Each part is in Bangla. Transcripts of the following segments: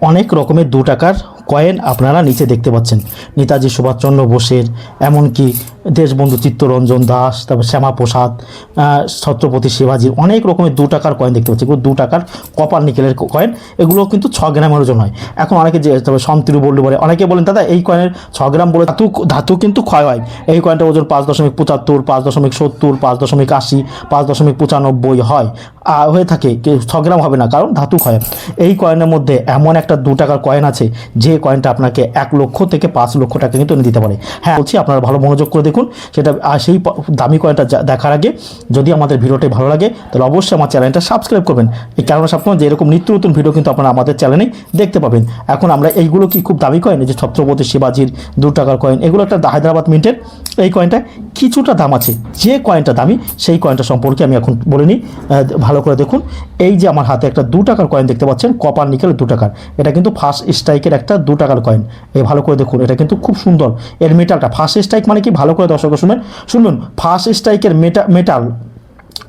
অনেক রকমের 2 টাকার কয়েন আপনারা নিচে দেখতে পাচ্ছেন। নেতাজি সুভাষচন্দ্র বোসের, এমনকি দেশবন্ধু চিত্তরঞ্জন দাস, তারপর শ্যামাপ্রসাদ, ছত্রপতি শিবাজির অনেক রকমের 2 টাকার কয়েন দেখতে পাচ্ছি। এগুলো 2 টাকার কপার নিকেলের কয়েন। এগুলো কিন্তু 6 গ্রামের ওজন হয়। এখন অনেকে যে তবে সন্তিরু বললে বলে, অনেকে বলেন দাদা এই কয়েনের 6 গ্রাম বলে ধাতু কিন্তু ক্ষয় হয়। এই কয়েনটার ওজন 5.75, 5.70, 5.80, 5.95 হয়, হয়ে থাকে। 6 গ্রাম হবে না, কারণ ধাতু ক্ষয়। এই কয়েনের মধ্যে এমন একটা 2 টাকার কয়েন আছে যে কয়েনটা আপনাকে 1 লক্ষ থেকে 5 লক্ষ টাকা কিন্তু এনে দিতে পারে। হ্যাঁ বলছি, আপনারা ভালো মনোযোগ করে দেখুন সেটা। সেই দামি কয়েনটা দেখার আগে যদি আমাদের ভিডিওটি ভালো লাগে তাহলে অবশ্যই আমার চ্যানেলটা সাবস্ক্রাইব করবেন। এই কারণে আপনার যে এরকম নিত্য নতুন ভিডিও কিন্তু আপনারা আমাদের চ্যানেলেই দেখতে পাবেন। এখন আমরা এইগুলো কি খুব দামি কয়েন, যে ছত্রপতি শিবাজির 2 টাকার কয়েন, এগুলো একটা হায়দ্রাবাদ মিন্টের। এই কয়েনটা কিছুটা দাম আছে। যে কয়েনটা দামি সেই কয়েনটা সম্পর্কে আমি এখন বলে নিই, ভালো করে দেখুন। এই যে আমার হাতে একটা 2 টাকার কয়েন দেখতে পাচ্ছেন, কপার নিকেল 2 টাকার। এটা কিন্তু ফার্স্ট স্ট্রাইকের একটা 2 টাকার কয়েন। এই ভালো করে দেখুন, এটা কিন্তু খুব সুন্দর। এর মেটালটা ফার্স্ট স্ট্রাইক মানে কি, ভালো করে দর্শক শুনুন। ফার্স্ট স্ট্রাইকের মেটাল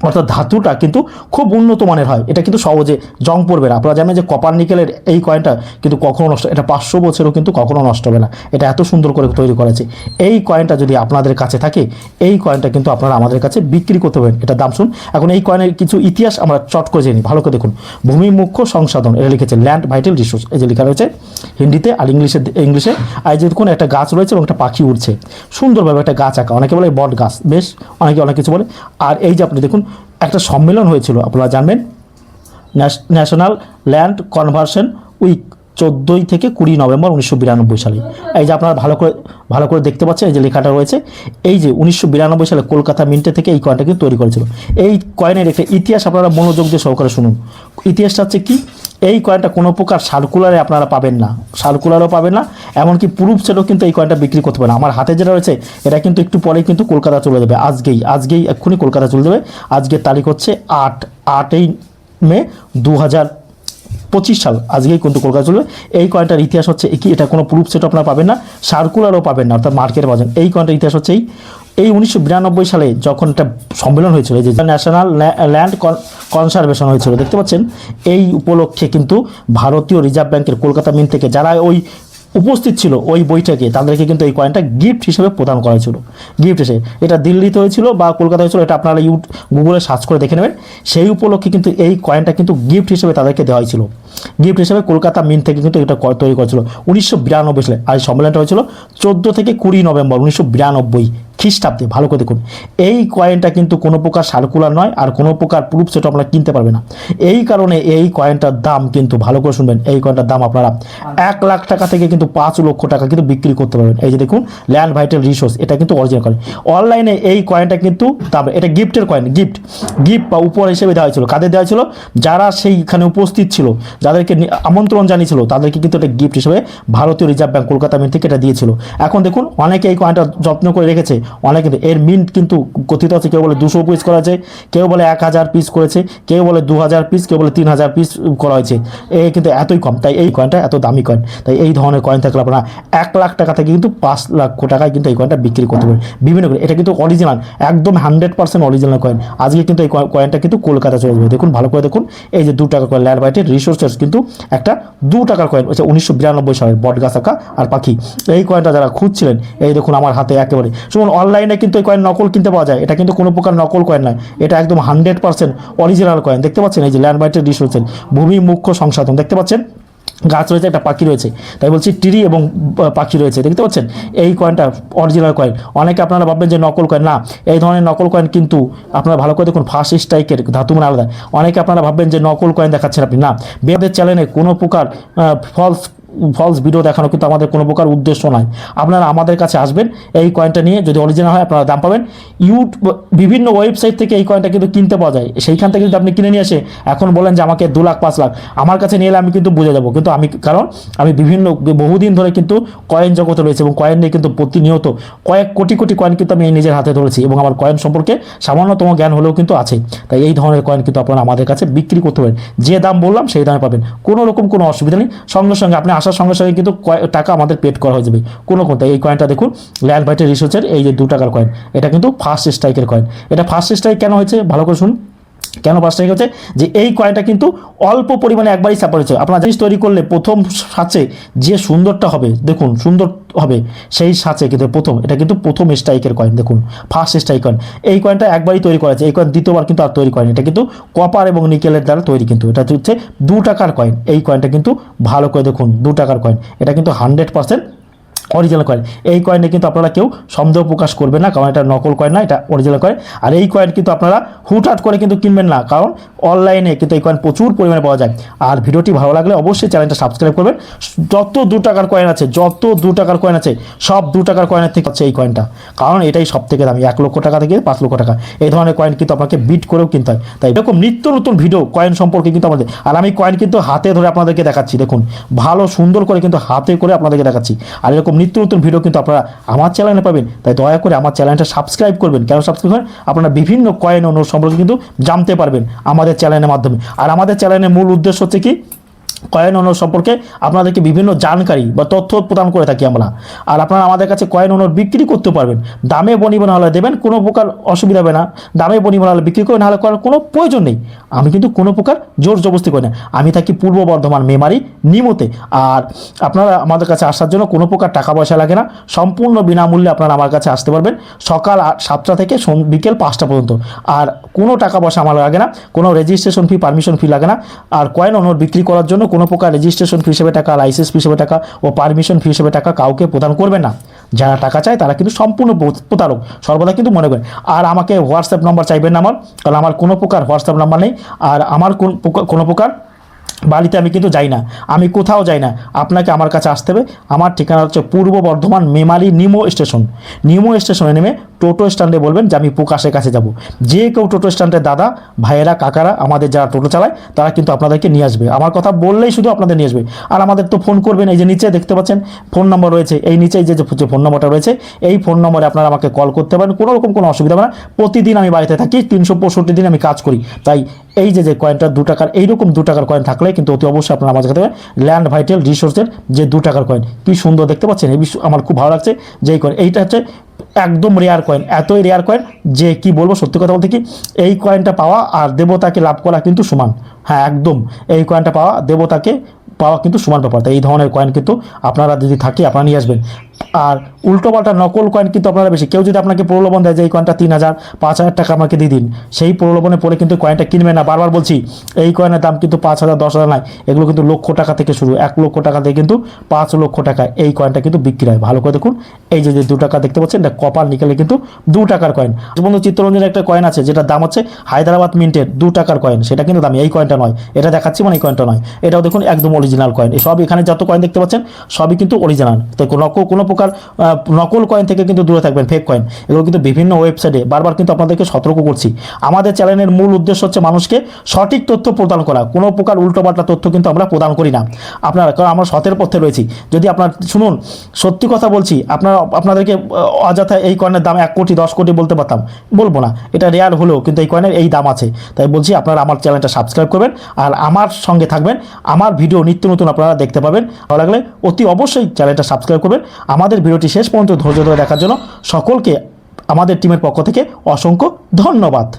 অর্থাৎ ধাতুটা কিন্তু খুব উন্নত মানের হয়। এটা কিন্তু সহজে জং পড়বে না। আপনারা জানেন যে কপার নিকেলের এই কয়েনটা কিন্তু কখনো নষ্ট, এটা 500 বছরও কিন্তু কখনো নষ্ট হবে না। এটা এত সুন্দর করে তৈরি করেছে। এই কয়েনটা যদি আপনাদের কাছে থাকে, এই কয়েনটা কিন্তু আপনারা আমাদের কাছে বিক্রি করতে পারেন। এটা দাম শুন। এখন এই কয়েনের কিছু ইতিহাস আমরা চট করে জেনি, ভালো করে দেখুন। ভূমি মুখ্য সংসাধন, এটা লিখেছে ল্যান্ড ভাইটাল রিসোর্স, এই যে লেখা রয়েছে হিন্দিতে আর ইংলিশে। আর যে দেখুন একটা গাছ রয়েছে এবং একটা পাখি উড়ছে সুন্দরভাবে, একটা গাছ আঁকা, অনেকে বলে বট গাছ, বেশ অনেকে অনেক কিছু বলে। আর এই যে আপনি দেখুন একটা সম্মেলন হয়েছিল, আপনারা জানবেন, ন্যাশনাল ল্যান্ড কনভার্সন উইক 14 থেকে 20 নভেম্বর 1992 সালে। এই যে আপনারা ভালো করে দেখতে পাচ্ছেন, এই যে লেখাটা রয়েছে। এই যে 1992 সালে কলকাতা মিন্টে থেকে এই কয়েনটা কিন্তু তৈরি করেছিল। এই কয়েনের একটা ইতিহাস আপনারা মনোযোগ দিয়ে সহকারে শুনুন। ইতিহাসটা হচ্ছে কি, এই কয়েনটা কোনো প্রকার সার্কুলারে আপনারা পাবেন না, সার্কুলারও পাবেন না, এমনকি প্রুফ সেটও কিন্তু এই কয়েনটা বিক্রি করতে পারেন। আমার হাতে যেটা রয়েছে এটা কিন্তু একটু পরেই কিন্তু কলকাতা চলে যাবে, আজকেই এক্ষুনি কলকাতা চলে যাবে। আজকের তারিখ হচ্ছে 8ই মে 2025 সাল, আজকেই কিন্তু কলকাতা চলবে। এই কয়েনটার ইতিহাস হচ্ছে কি, এটা কোনো প্রুফ সেট আপনারা পাবেন না, সার্কুলারও পাবেন না, অর্থাৎ মার্কেটে পাবেন। এই কয়েনটার ইতিহাস হচ্ছে এই 1992 সালে যখন একটা সম্মেলন হয়েছিল, যে ন্যাশনাল ল্যান্ড কনসারভেশন হয়েছিল, দেখতে পাচ্ছেন। এই উপলক্ষে কিন্তু ভারতীয় রিজার্ভ ব্যাংকের কলকাতা মিন্ট থেকে যারা ওই উপস্থিত ছিল ওই বইটাকে, তাদেরকে কিন্তু এই কয়েনটা গিফট হিসেবে প্রদান করা হয়েছিল। গিফট হিসেবে এটা দিল্লিতে হয়েছিল বা কলকাতা হয়েছিল, এটা আপনারা গুগলে সার্চ করে দেখে নেবেন। সেই উপলক্ষে কিন্তু এই কয়েনটা কিন্তু গিফট হিসেবে তাদেরকে দেওয়া হয়েছিল। গিফট হিসেবে কলকাতা মিন্ট থেকে কিন্তু এটা তৈরি করেছিল 1992 সালে। আর এই সম্মেলনটা হয়েছিল 14 থেকে 20 নভেম্বর 1992 খ্রিস্টাব্দে। ভালো করে দেখুন, এই কয়েনটা কিন্তু কোনো প্রকার সার্কুলার নয়, আর কোনো প্রকার প্রুফ সেটা আপনারা কিনতে পারবে না। এই কারণে এই কয়েনটার দাম কিন্তু, ভালো করে শুনবেন, এই কয়েনটার দাম আপনারা 1 লাখ টাকা থেকে কিন্তু 5 লক্ষ টাকা কিন্তু বিক্রি করতে পারবেন। এই যে দেখুন ল্যান্ড ভাইটাল রিসোর্স, এটা কিন্তু অরিজিনাল কয়েন। অনলাইনে এই কয়েনটা কিন্তু দাম, এটা গিফটের কয়েন, গিফট বা উপহার হিসেবে দেওয়া হয়েছিল। কাদের দেওয়া হয়েছিল? যারা সেইখানে উপস্থিত ছিল, যাদেরকে আমন্ত্রণ জানিয়েছিল, তাদেরকে কিন্তু এটা গিফট হিসেবে ভারতীয় রিজার্ভ ব্যাংক কলকাতা মিন্ট থেকে এটা দিয়েছিল। এখন দেখুন অনেকে এই কয়েনটা যত্ন করে রেখেছে, অনেক কিন্তু এর মিন্ট কিন্তু কথিত আছে, কেউ বলে 200 পিস করা আছে, কেউ বলে 1000 পিস করেছে, কেউ বলে 2000 পিস, কেউ বলে 3000 পিস করা হয়েছে। এই কিন্তু এতই কম, তাই এই কয়েনটা এত দামি কয়েন। তাই এই ধরনের কয়েন থাকলে আপনারা 1 লাখ টাকা থেকে কিন্তু 5 লক্ষ টাকায় কিন্তু এই কয়েনটা বিক্রি করতে পারেন বিভিন্ন করে। এটা কিন্তু অরিজিনাল, একদম 100% অরিজিনাল কয়েন। আজকে কিন্তু এই কয়েনটা কিন্তু কলকাতা চলে যাবে। দেখুন ভালো করে দেখুন, এই যে 2 টাকার কয়েন ল্যান্ড ভাইটাল রিসোর্সেস কিন্তু একটা 2 টাকার কয়েন হচ্ছে 1992 সালের, বটগাছ আঁকা আর পাখি। এই কয়েনটা যারা খুঁজছিলেন, এই দেখুন আমার হাতে একেবারে শুনুন। অনলাইনে কিন্তু এই কয়েন নকল কিনতে পাওয়া যায়, এটা কিন্তু কোনো প্রকার নকল কয়েন নয়, এটা একদম 100% অরিজিনাল কয়েন। দেখতে পাচ্ছেন এই যে ল্যান্ড ভাইটাল রিসোর্সেস ভূমি মুখ্য সংসাধন, দেখতে পাচ্ছেন গাছ রয়েছে, একটা পাখি রয়েছে, তাই বলছি টিরি এবং পাখি রয়েছে, দেখতে পাচ্ছেন। এই কয়েনটা অরিজিনাল কয়েন। অনেকে আপনারা ভাববেন যে নকল কয়েন, না, এই ধরনের নকল কয়েন কিন্তু আপনারা ভালো করে দেখুন, ফার্স্ট স্ট্রাইকের ধাতু মানে আলাদা। অনেকে আপনারা ভাববেন যে নকল কয়েন দেখাচ্ছেন আপনি, না, বেদের চ্যানেলে কোনো প্রকার ফলস ভিডিও দেখানো কিন্তু আমাদের কোনো প্রকার উদ্দেশ্য নয়। আপনারা আমাদের কাছে আসবেন, এই কয়েনটা নিয়ে যদি অরিজিনাল হয় আপনারা দাম পাবেন। বিভিন্ন ওয়েবসাইট থেকে এই কয়েনটা কিন্তু কিনতে পাওয়া যায়, সেইখান থেকে যদি আপনি কিনে নিয়ে আসে এখন বলেন যে আমাকে 2 লাখ 5 লাখ, আমার কাছে নিয়ে এলে আমি কিন্তু বুঝে যাবো। কিন্তু কারণ আমি বহুদিন ধরে কিন্তু কয়েন জগতে রয়েছে এবং কয়েন নিয়ে কিন্তু প্রতিনিয়ত কয়েক কোটি কয়েন কিন্তু আমি নিজের হাতে ধরেছি এবং আমার কয়েন সম্পর্কে সামান্যতম জ্ঞান হলেও কিন্তু আছে। তাই এই ধরনের কয়েন কিন্তু আপনারা আমাদের কাছে বিক্রি করতে পারেন, যে দাম বললাম সেই দামে পাবেন, কোনো রকম কোনো অসুবিধা নেই। সঙ্গে সঙ্গে আপনি আসার সঙ্গে সঙ্গে কিন্তু টাকা আমাদের পেড করা হয়ে যাবে কোনো কোনটা। এই কয়েনটা দেখুন ল্যান্ড ভাইটাল রিসোর্সের, এই যে 2 টাকার কয়েন, এটা কিন্তু ফার্স্ট স্ট্রাইকের কয়েন। এটা ফার্স্ট স্ট্রাইক কেন হয়েছে ভালো করে শুনুন। কেন 5 টাকা হচ্ছে যে এই কয়েনটা কিন্তু অল্প পরিমাণে একবারই সাপোর্ট হচ্ছে। আপনারা জিনিস তৈরি করলে প্রথম সাঁচে যে সুন্দরটা হবে, দেখুন সুন্দর হবে সেই সাঁচে কিন্তু প্রথম, এটা কিন্তু প্রথম স্ট্রাইকের কয়েন, দেখুন ফার্স্ট স্ট্রাইক কয়েন। এই কয়েনটা একবারই তৈরি করা আছে, এই কয়েন দ্বিতীয়বার কিন্তু আর তৈরি করেন। এটা কিন্তু কপার এবং নিকেলের দ্বারা তৈরি, কিন্তু এটা হচ্ছে 2 টাকার কয়েন। এই কয়েনটা কিন্তু ভালো করে দেখুন 2 টাকার কয়েন, এটা কিন্তু 100% অরিজিনাল কয়েন। এই কয়েনে কিন্তু আপনারা কেউ সন্দেহ প্রকাশ করবেন না, কারণ এটা নকল কয়েন না, এটা অরিজিনাল কয়েন। আর এই কয়েন কিন্তু আপনারা হুটহাট করে কিন্তু কিনবেন না, কারণ অনলাইনে কিন্তু এই কয়েন প্রচুর পরিমাণে পাওয়া যায়। আর ভিডিওটি ভালো লাগলে অবশ্যই চ্যানেলটা সাবস্ক্রাইব করবেন। যত 2 টাকার কয়েন আছে, যত 2 টাকার কয়েন আছে, সব 2 টাকার কয়েনের থেকে হচ্ছে এই কয়েনটা, কারণ এটাই সব থেকে দামি। 1 লক্ষ টাকা থেকে 5 লক্ষ টাকা এই ধরনের কয়েন কিন্তু আপনাকে বিট করেও কিনতে হয়। তাই এরকম নিত্য নতুন ভিডিও কয়েন সম্পর্কে কিন্তু আমাদের, আর আমি কয়েন কিন্তু হাতে ধরে আপনাদেরকে দেখাচ্ছি, দেখুন ভালো সুন্দর করে কিন্তু হাতে করে আপনাদেরকে দেখাচ্ছি। আর এরকম নিত্য নতুন ভিডিও কিন্তু আপনারা আমার চ্যানেলে পাবেন। তাই দয়া করে আমার চ্যানেলটা সাবস্ক্রাইব করবেন। কেন সাবস্ক্রাইব করেন? আপনারা বিভিন্ন কয়েন ও নোট সম্পর্কে কিন্তু জানতে পারবেন আমাদের চ্যানেলের মাধ্যমে। আর আমাদের চ্যানেলের মূল উদ্দেশ্য হচ্ছে কি, কয়েন ও নোট সম্পর্কে আপনাদেরকে বিভিন্ন জানকারি বা তথ্য প্রদান করে থাকি আমরা। আর আপনারা আমাদের কাছে কয়েন ও নোট বিক্রি করতে পারবেন, দামে বনিবনা হলে দেবেন, কোনো প্রকার অসুবিধা হবে না। দামে বনিবনা হলে বিক্রি করে, নাহলে করার কোনো প্রয়োজন নেই। আমি কিন্তু কোনো প্রকার জোর জবরদস্তি করি না। আমি থাকি পূর্ব বর্ধমান মেমারি নিমতে। আর আপনারা আমাদের কাছে আসার জন্য কোনো প্রকার টাকা পয়সা লাগে না, সম্পূর্ণ বিনামূল্যে আপনারা আমার কাছে আসতে পারবেন সকাল 7টা থেকে বিকেল 5টা পর্যন্ত। আর কোনো টাকা পয়সা আমার লাগে না, কোনো রেজিস্ট্রেশন ফি, পারমিশন ফি লাগে না। আর কয়েন ও নোট বিক্রি করার জন্য কোনো প্রকার রেজিস্ট্রেশন ফি হিসেবে টাকা, লাইসেন্স ফি হিসেবে টাকা ও পারমিশন ফি হিসেবে টাকা কাউকে প্রদান করবেন না। যারা টাকা চায় তারা কিন্তু সম্পূর্ণ প্রতারক, সর্বদা কিন্তু মনে করেন। আর আমাকে হোয়াটসঅ্যাপ নাম্বার চাইবেন না আমার, কারণ আমার কোনো প্রকার হোয়াটসঅ্যাপ নাম্বার নেই। আর আমার কোনো প্রকার বাড়িতে আমি কিন্তু যাই না, আমি কোথাও যাই না। আপনাকে আমার কাছে আসতে হবে। আমার ঠিকানা হচ্ছে পূর্ব বর্ধমান মেমারি নিমো স্টেশন। নিমো স্টেশনে নেমে টোটো স্ট্যান্ডে বলবেন যে আমি প্রকাশের কাছে যাব। যে কেউ টোটো স্ট্যান্ডের দাদা ভাইয়েরা কাকারা আমাদের যারা টোটো চালায় তারা কিন্তু আপনাদেরকে নিয়ে আসবে। আমার কথা বললেই শুধু আপনাদের নিয়ে আসবে। আর আমাদের তো ফোন করবেন, এই যে নিচে দেখতে পাচ্ছেন ফোন নম্বর রয়েছে, এই নিচেই যে ফোন নম্বরটা রয়েছে, এই ফোন নম্বরে আপনারা আমাকে কল করতে পারেন। কোনো রকম কোনো অসুবিধা হবে না। প্রতিদিন আমি বাড়িতে থাকি, 365 দিন আমি কাজ করি। তাই এই যে কয়েনটা 2 টাকার, এইরকম 2 টাকার কয়েন থাকলে কিন্তু অতি অবশ্যই আপনারা আমার কাছে ল্যান্ড ভাইটাল রিসোর্সের যে 2 টাকার কয়েন, কি সুন্দর দেখতে পাচ্ছেন। এই আমার খুব ভালো লাগছে যে এই কয়েন, এইটা হচ্ছে একদম রেয়ার কয়েন, এতই রেয়ার কয়েন যে কি বলবো। সত্যি কথা বলতে কি, এই কয়েনটা পাওয়া আর দেবতাকে লাভ করা কিন্তু সমান। হ্যাঁ একদম, এই কয়েনটা পাওয়া দেবতাকে পাওয়া কিন্তু সমান ব্যাপার। তাই এই ধরনের কয়েন কিন্তু আপনারা যদি থাকে আপনারা নিয়ে আসবেন। আর উল্টোপাল্টা নকল কয়েন কিন্তু আপনারা বেশি, কেউ যদি আপনাকে প্রলোভন দেয় যে এই কয়েনটা 3000 5000 টাকা আমাকে দিয়ে দিন, সেই প্রলোভনে পড়ে কিন্তু কয়েনটা কিনবেন না। বারবার বলছি, এই কয়েনের দাম কিন্তু 5000 10,000 নয়, এগুলো কিন্তু লক্ষ টাকা থেকে শুরু। 1 লক্ষ টাকা থেকে কিন্তু 5 লক্ষ টাকা এই কয়েনটা কিন্তু বিক্রি হয়। ভালো করে দেখুন, এই যে 2 টাকা দেখতে পাচ্ছেন, এটা কপার নিকেলে কিন্তু 2 টাকার কয়েন। বন্ধু চিত্তরঞ্জনের একটা কয়েন আছে যেটার দাম হচ্ছে হায়দ্রাবাদ মিন্টের 2 টাকার কয়েন, সেটা কিন্তু দামি। এই কয়েনটা নয়, এটা দেখাচ্ছি মানে এই কয়েনটা নয়, এটাও দেখুন একদম অরিজিনাল কয়েন। সব এখানে যত কয়েন দেখতে পাচ্ছেন সবই কিন্তু অরিজিনাল। তো কোনো প্রকার নকল কয়েন থেকে কিন্তু দূরে থাকবেন, ফেক কয়েন এগুলো কিন্তু বিভিন্ন ওয়েবসাইটে বারবার কিন্তু আপনাদেরকে সতর্ক করছি। আমাদের চ্যানেলের মূল উদ্দেশ্য হচ্ছে মানুষকে সঠিক তথ্য প্রদান করা, কোনো প্রকার উল্টোপাল্টা তথ্য কিন্তু আমরা প্রদান করি না আপনারা, কারণ আমরা সতের পথে রয়েছি। যদি আপনার শুনুন, সত্যি কথা বলছি, আপনাদেরকে অযথা এই কয়েনের দাম 1 কোটি 10 কোটি বলতে পারতাম, বলবো না। এটা রেয়ার হলেও কিন্তু এই কয়েনের এই দাম আছে। তাই বলছি আপনারা আমার চ্যানেলটা সাবস্ক্রাইব করবেন আর আমার সঙ্গে থাকবেন। আমার ভিডিও নিত্য নতুন আপনারা দেখতে পাবেন। ভালো লাগলে অতি অবশ্যই চ্যানেলটা সাবস্ক্রাইব করবেন। আমাদের ভিডিওটি শেষ পর্যন্ত ধৈর্য ধরে দেখার জন্য সকলকে আমাদের টিমের পক্ষ থেকে অসংখ্য ধন্যবাদ।